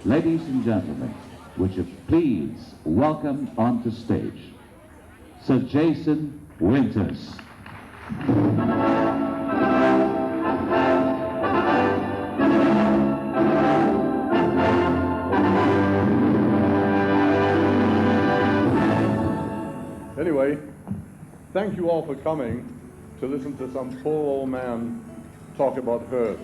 Ladies and gentlemen, would you please welcome onto stage Sir Jason Winters. Anyway, thank you all for coming to listen to some poor old man talk about herbs.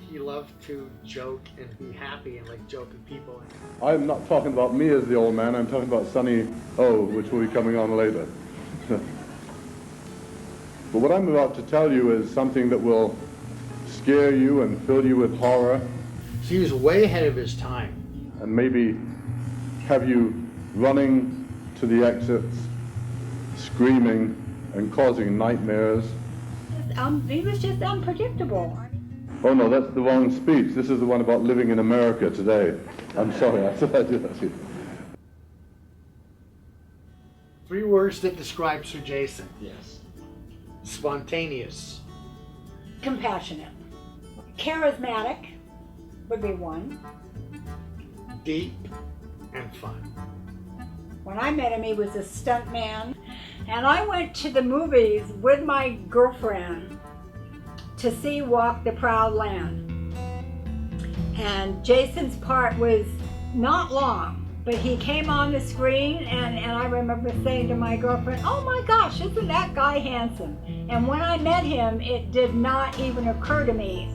He loved to joke and be happy and like joking people. I'm not talking about me as the old man, I'm talking about Sonny O, which will be coming on later. But what I'm about to tell you is something that will scare you and fill you with horror. He was way ahead of his time. And maybe have you running to the exits, screaming and causing nightmares. He was just unpredictable. Oh no, that's the wrong speech. This is the one about living in America today. I'm sorry, I thought I did that. 3 words that describe Sir Jason. Yes. Spontaneous. Compassionate. Charismatic would be one. Deep and fun. When I met him, he was a stunt man. And I went to the movies with my girlfriend to see Walk the Proud Land. And Jason's part was not long, but he came on the screen and I remember saying to my girlfriend, "Oh my gosh, isn't that guy handsome?" And when I met him, it did not even occur to me.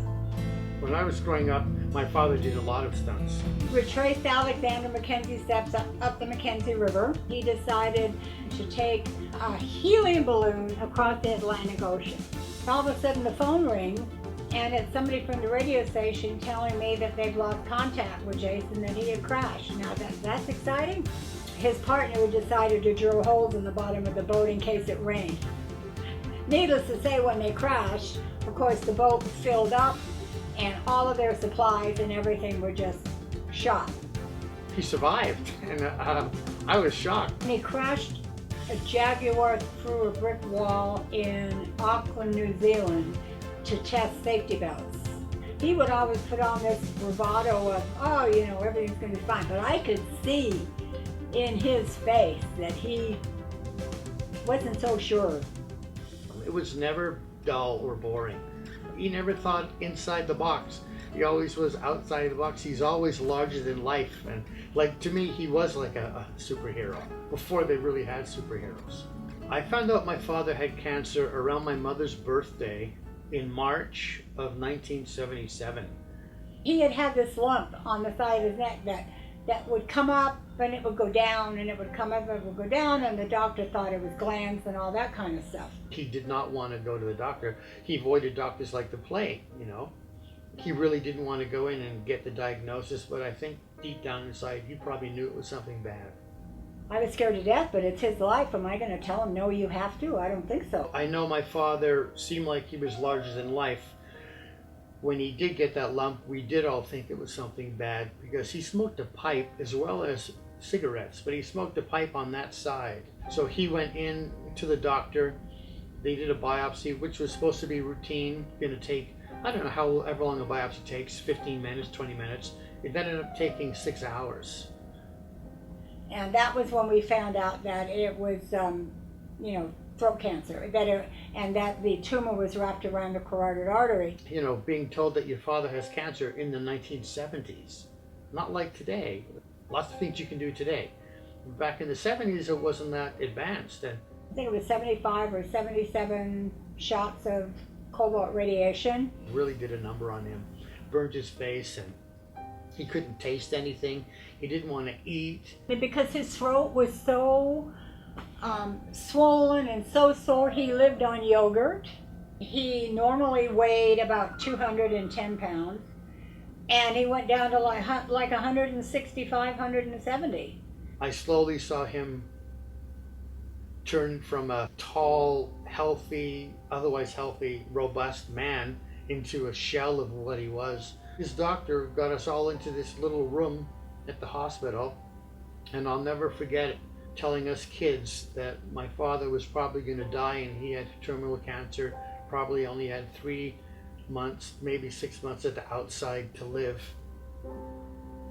When I was growing up, my father did a lot of stunts. We traced Alexander Mackenzie steps up the Mackenzie River. He decided to take a helium balloon across the Atlantic Ocean. All of a sudden the phone rings, and it's somebody from the radio station telling me that they've lost contact with Jason, that he had crashed. Now that's exciting. His partner decided to drill holes in the bottom of the boat in case it rained. Needless to say, when they crashed, of course the boat filled up and all of their supplies and everything were just shot. He survived, and I was shocked. And he crashed a Jaguar through a brick wall in Auckland, New Zealand to test safety belts. He would always put on this bravado of, oh, you know, everything's going to be fine. But I could see in his face that he wasn't so sure. It was never dull or boring. He never thought inside the box. He always was outside the box. He's always larger than life. And like, to me, he was like a superhero before they really had superheroes. I found out my father had cancer around my mother's birthday in March of 1977. He had had this lump on the side of his neck that would come up and it would go down, and it would come up and it would go down, and the doctor thought it was glands and all that kind of stuff. He did not want to go to the doctor. He avoided doctors like the plague, you know. He really didn't want to go in and get the diagnosis, but I think deep down inside he probably knew it was something bad. I was scared to death, but it's his life. Am I going to tell him, no, you have to? I don't think so. I know my father seemed like he was larger than life. When he did get that lump, we did all think it was something bad because he smoked a pipe as well as cigarettes, but he smoked a pipe on that side. So he went in to the doctor. They did a biopsy, which was supposed to be routine, going to take, I don't know however long a biopsy takes, 15 minutes, 20 minutes. It ended up taking 6 hours. And that was when we found out that it was, throat cancer, and that the tumor was wrapped around the carotid artery. You know, being told that your father has cancer in the 1970s, not like today. Lots of things you can do today. Back in the 70s, it wasn't that advanced. And I think it was 75 or 77 shots of cobalt radiation. Really did a number on him. Burned his face, and he couldn't taste anything. He didn't want to eat. Because his throat was so swollen and so sore, he lived on yogurt. He normally weighed about 210 pounds, and he went down to like 165, 170. I slowly saw him turn from a tall, healthy, otherwise healthy, robust man into a shell of what he was. His doctor got us all into this little room at the hospital, and I'll never forget it, telling us kids that my father was probably going to die and he had terminal cancer, probably only had 3 months, maybe 6 months at the outside to live.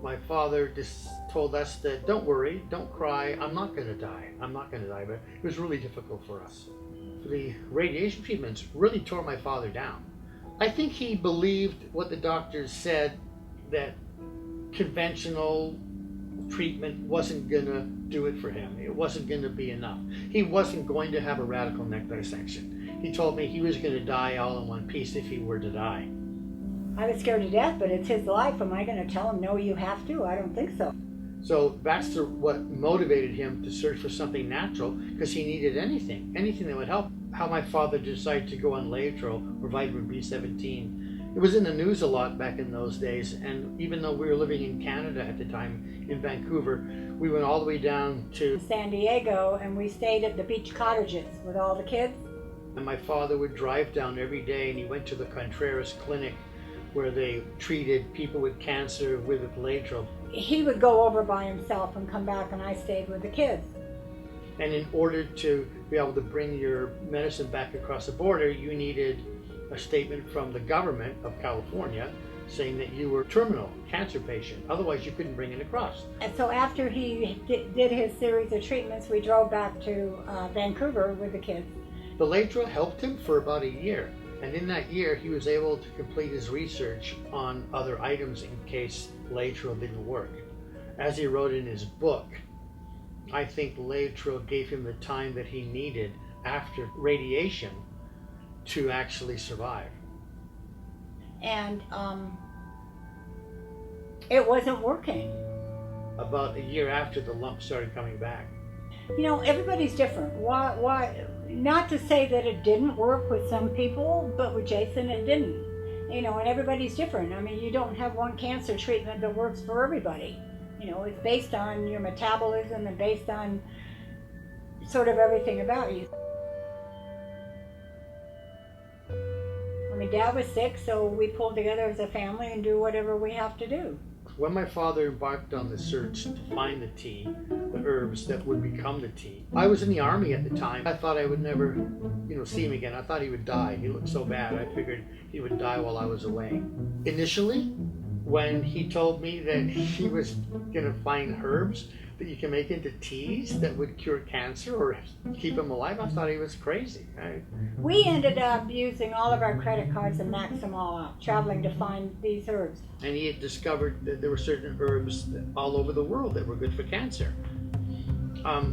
My father just told us that don't worry, don't cry, I'm not going to die. I'm not going to die, but it was really difficult for us. The radiation treatments really tore my father down. I think he believed what the doctors said, that conventional treatment wasn't going to do it for him. It wasn't going to be enough. He wasn't going to have a radical neck dissection. He told me he was going to die all in one piece if he were to die. I was scared to death, but it's his life. Am I going to tell him, no, you have to? I don't think so. So that's what motivated him to search for something natural, because he needed anything that would help. How my father decided to go on Latro or vitamin B17. It was in the news a lot back in those days, and even though we were living in Canada at the time, in Vancouver, we went all the way down to San Diego, and we stayed at the beach cottages with all the kids. And my father would drive down every day, and he went to the Contreras Clinic, where they treated people with cancer with Latro. He would go over by himself and come back, and I stayed with the kids. And in order to be able to bring your medicine back across the border, you needed a statement from the government of California saying that you were a terminal cancer patient. Otherwise, you couldn't bring it across. And so after he did his series of treatments, we drove back to Vancouver with the kids. The Latro helped him for about a year. And in that year, he was able to complete his research on other items in case Latro didn't work. As he wrote in his book, I think Latro gave him the time that he needed after radiation to actually survive. And it wasn't working. About a year after, the lump started coming back. You know, everybody's different. Why? Not to say that it didn't work with some people, but with Jason it didn't. You know, and everybody's different. I mean, you don't have one cancer treatment that works for everybody. You know, it's based on your metabolism and based on sort of everything about you. I mean, Dad was sick, so we pulled together as a family and do whatever we have to do. When my father embarked on the search to find the tea, the herbs that would become the tea, I was in the army at the time. I thought I would never, see him again. I thought he would die. He looked so bad. I figured he would die while I was away. Initially, when he told me that he was going to find herbs that you can make into teas that would cure cancer or keep him alive, I thought he was crazy. We ended up using all of our credit cards and maxed them all out, traveling to find these herbs. And he had discovered that there were certain herbs all over the world that were good for cancer.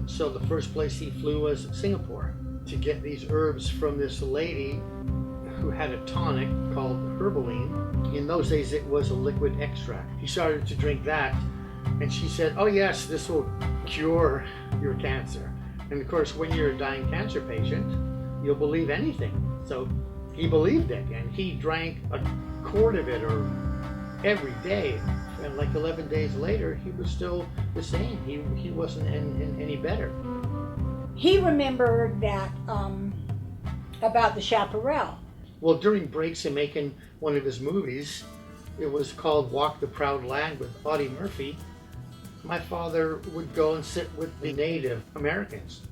So the first place he flew was Singapore to get these herbs from this lady who had a tonic called Herbaline. In those days it was a liquid extract. He started to drink that, and she said, oh yes, this will cure your cancer. And of course, when you're a dying cancer patient, you'll believe anything. So he believed it, and he drank a quart of it or every day. And like 11 days later, he was still the same. He wasn't any better. He remembered that about the chaparral. Well, during breaks in making one of his movies, it was called Walk the Proud Land with Audie Murphy, my father would go and sit with the Native Americans.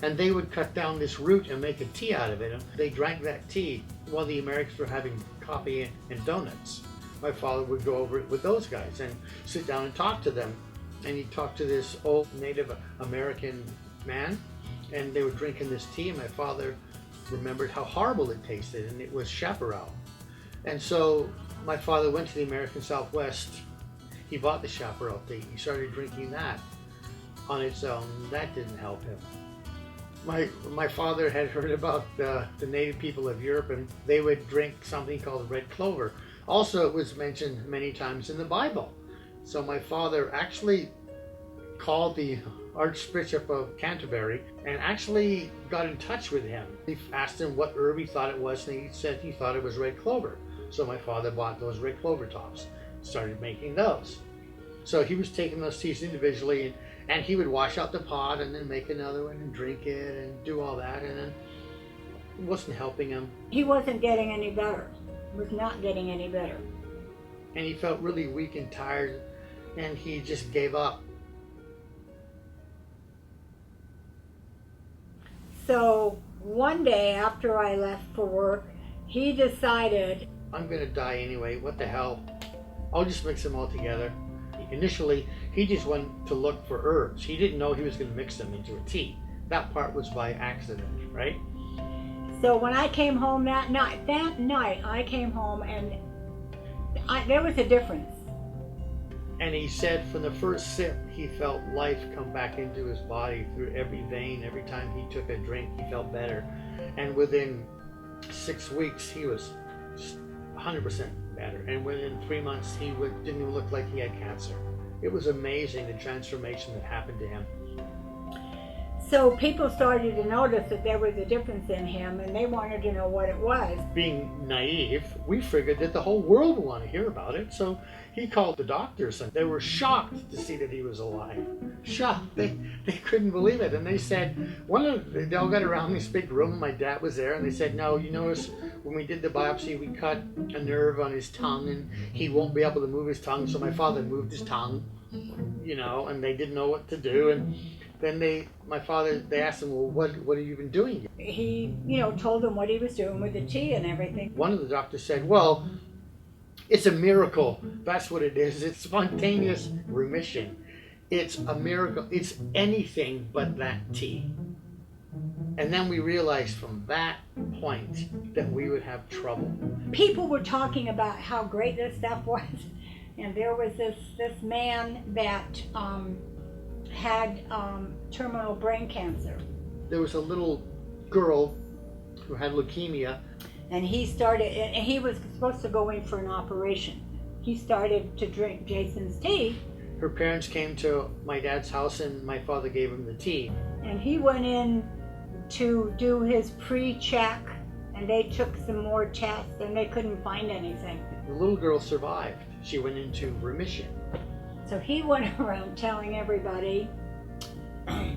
And they would cut down this root and make a tea out of it. And they drank that tea while the Americans were having coffee and donuts. My father would go over with those guys and sit down and talk to them. And he'd talk to this old Native American man, and they were drinking this tea, and my father remembered how horrible it tasted, and it was chaparral. And so my father went to the American Southwest. He bought the chaparral tea. He started drinking that on its own. That didn't help him. My father had heard about the native people of Europe, and they would drink something called red clover. Also, it was mentioned many times in the Bible. So my father actually called the Archbishop of Canterbury and actually got in touch with him. He asked him what herb he thought it was, and he said he thought it was red clover. So my father bought those red clover tops, started making those. So he was taking those teas individually, and he would wash out the pot and then make another one and drink it and do all that, and then it wasn't helping him. He wasn't getting any better. Was not getting any better. And he felt really weak and tired, and he just gave up. So one day after I left for work, he decided, I'm gonna die anyway, what the hell? I'll just mix them all together. Initially, he just went to look for herbs. He didn't know he was going to mix them into a tea. That part was by accident, right? So when I came home that night I came home and there was a difference. And he said from the first sip, he felt life come back into his body through every vein. Every time he took a drink, he felt better. And within 6 weeks, he was 100% better. And within 3 months, he didn't even look like he had cancer. It was amazing, the transformation that happened to him. So people started to notice that there was a difference in him, and they wanted to know what it was. Being naive, we figured that the whole world would want to hear about it. So he called the doctors, and they were shocked to see that he was alive. Shocked. They couldn't believe it. And they said, they all got around this big room, and my dad was there, and they said, no, you notice when we did the biopsy, we cut a nerve on his tongue, and he won't be able to move his tongue. So my father moved his tongue, and they didn't know what to do. And then they asked him, well, what have you been doing? He, told them what he was doing with the tea and everything. One of the doctors said, well, it's a miracle. That's what it is. It's spontaneous remission. It's a miracle. It's anything but that tea. And then we realized from that point that we would have trouble. People were talking about how great this stuff was. And there was this man that had terminal brain cancer. There was a little girl who had leukemia. And he was supposed to go in for an operation. He started to drink Jason's tea. Her parents came to my dad's house and my father gave him the tea. And he went in to do his pre-check, and they took some more tests and they couldn't find anything. The little girl survived. She went into remission. So he went around telling everybody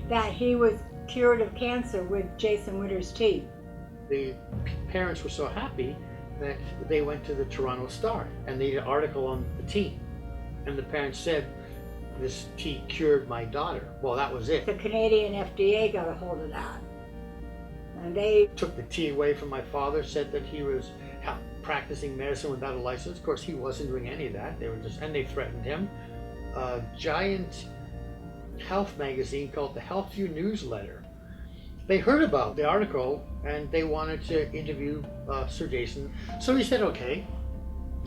that he was cured of cancer with Jason Winters tea. The parents were so happy that they went to the Toronto Star and they did an article on the tea. And the parents said, this tea cured my daughter. Well, that was it. The Canadian FDA got a hold of that. And they took the tea away from my father, said that he was practicing medicine without a license. Of course, he wasn't doing any of that. And they threatened him. A giant health magazine called the Health View Newsletter. They heard about the article and they wanted to interview Sir Jason. So he said, okay.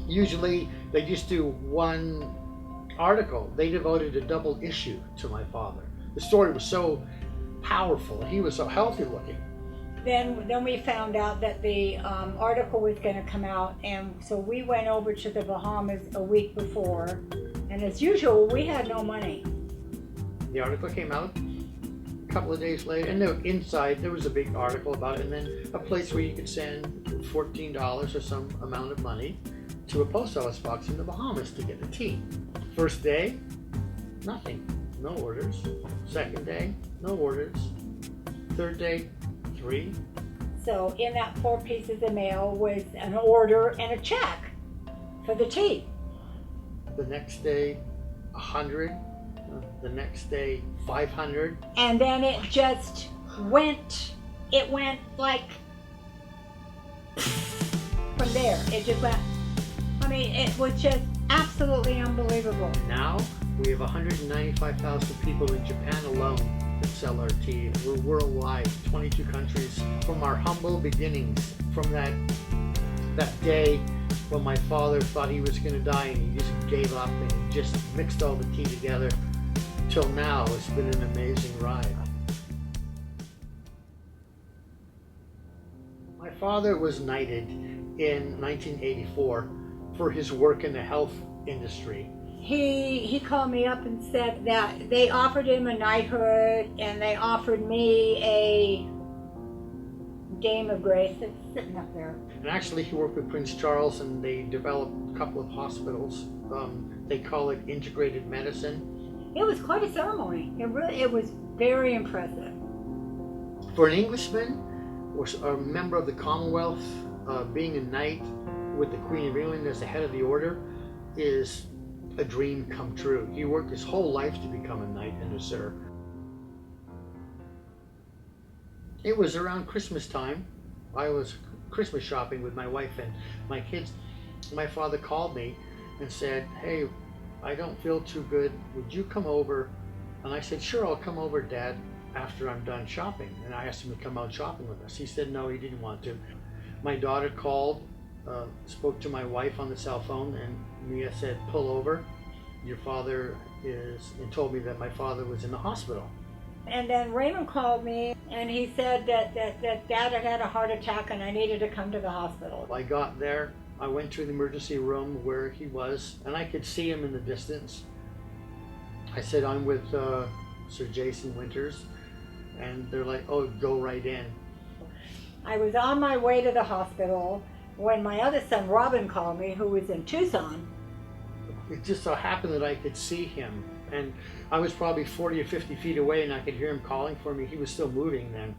Usually they just do one article. They devoted a double issue to my father. The story was so powerful. He was so healthy looking. Then we found out that the article was going to come out, and so we went over to the Bahamas a week before, and as usual, we had no money. The article came out a couple of days later, and inside there was a big article about it, and then a place where you could send $14 or some amount of money to a post office box in the Bahamas to get the tea. First day, nothing, no orders. Second day, no orders. Third day, 3. So in that 4 pieces of mail was an order and a check for the tea. The next day, 100. The next day, 500. And then it just went like from there. It just went, it was just absolutely unbelievable. Now we have 195,000 people in Japan alone that sell our tea. We're worldwide, 22 countries. From our humble beginnings, from that day when my father thought he was going to die and he just gave up and he just mixed all the tea together, till now, it's been an amazing ride. My father was knighted in 1984 for his work in the health industry. He called me up and said that they offered him a knighthood and they offered me a Dame of Grace. It's sitting up there. And actually he worked with Prince Charles and they developed a couple of hospitals. They call it integrated medicine. It was quite a ceremony. It was very impressive. For an Englishman or a member of the Commonwealth, being a knight with the Queen of England as the head of the order is a dream come true. He worked his whole life to become a knight and a sir. It was around Christmas time. I was Christmas shopping with my wife and my kids. My father called me and said, hey, I don't feel too good. Would you come over? And I said, sure, I'll come over, Dad, after I'm done shopping. And I asked him to come out shopping with us. He said no, he didn't want to. My daughter called, spoke to my wife on the cell phone, and Mia said, pull over. Your father is, and told me that my father was in the hospital. And then Raymond called me and he said that Dad had had a heart attack and I needed to come to the hospital. I got there, I went to the emergency room where he was, and I could see him in the distance. I said, I'm with Sir Jason Winters, and they're like, oh, go right in. I was on my way to the hospital when my other son, Robin, called me, who was in Tucson. It just so happened that I could see him, and I was probably 40 or 50 feet away, and I could hear him calling for me. He was still moving then.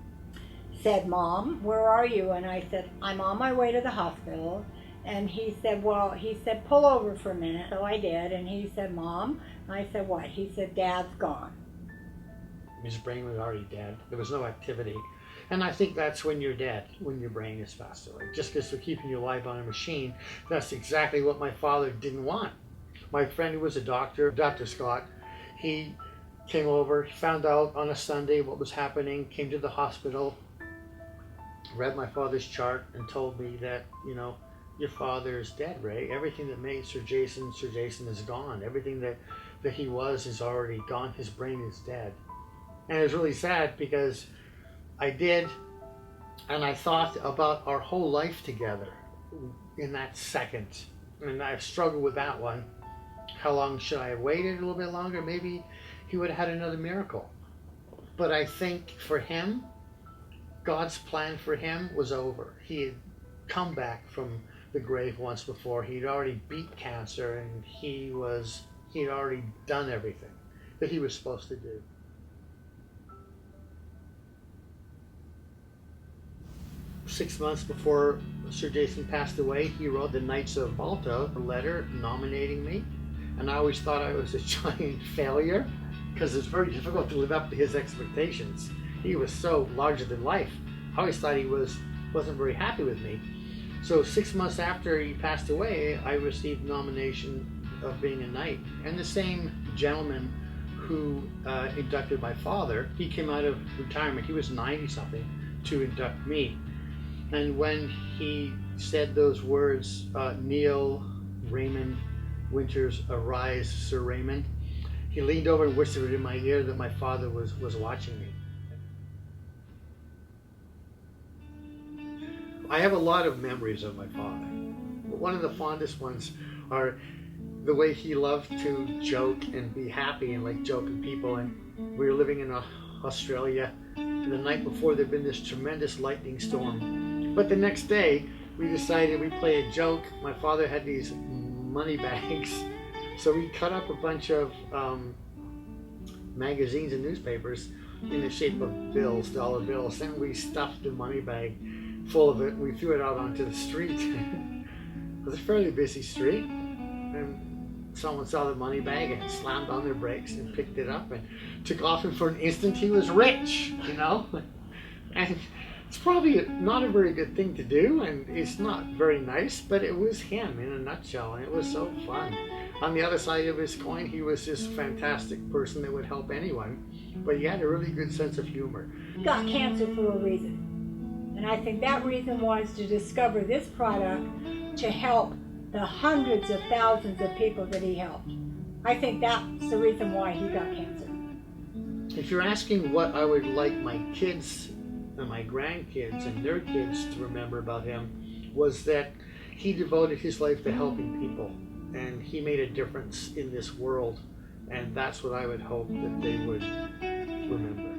Said, Mom, where are you? And I said, I'm on my way to the hospital. And he said, well, pull over for a minute. So I did, and he said, Mom. I said, what? He said, Dad's gone. His brain was already dead. There was no activity. And I think that's when you're dead, when your brain is passed away. Just because they're keeping you alive on a machine, that's exactly what my father didn't want. My friend who was a doctor, Dr. Scott, he came over, found out on a Sunday what was happening, came to the hospital, read my father's chart, and told me that, you know, your father is dead, Ray. Everything that made Sir Jason is gone. Everything that he was is already gone. His brain is dead. And it was really sad because I did, and I thought about our whole life together in that second. And I've struggled with that one. How long should I have waited? A little bit longer? Maybe he would have had another miracle. But I think for him, God's plan for him was over. He had come back from the grave once before. He'd already beat cancer, and he'd already done everything that he was supposed to do. 6 months before Sir Jason passed away, he wrote the Knights of Malta a letter nominating me. And I always thought I was a giant failure because it's very difficult to live up to his expectations. He was so larger than life. I always thought he wasn't very happy with me. So 6 months after he passed away, I received nomination of being a knight. And the same gentleman who inducted my father, he came out of retirement. He was 90-something to induct me. And when he said those words, kneel, Raymond Winters, arise, Sir Raymond, he leaned over and whispered in my ear that my father was watching me. I have a lot of memories of my father. One of the fondest ones are the way he loved to joke and be happy and like joking people. And we were living in Australia, and the night before there'd been this tremendous lightning storm. But the next day, we decided we'd play a joke. My father had these money bags, so we cut up a bunch of magazines and newspapers in the shape of bills, dollar bills, and we stuffed the money bag full of it. We threw it out onto the street. It was a fairly busy street, and someone saw the money bag and slammed on their brakes and picked it up and took off, and for an instant he was rich, you know. And it's probably not a very good thing to do, and it's not very nice, but it was him in a nutshell, and it was so fun. On the other side of his coin, he was this fantastic person that would help anyone, but he had a really good sense of humor. He got cancer for a reason. And I think that reason was to discover this product to help the hundreds of thousands of people that he helped. I think that's the reason why he got cancer. If you're asking what I would like my kids and my grandkids and their kids to remember about him, was that he devoted his life to helping people, and he made a difference in this world, and that's what I would hope that they would remember.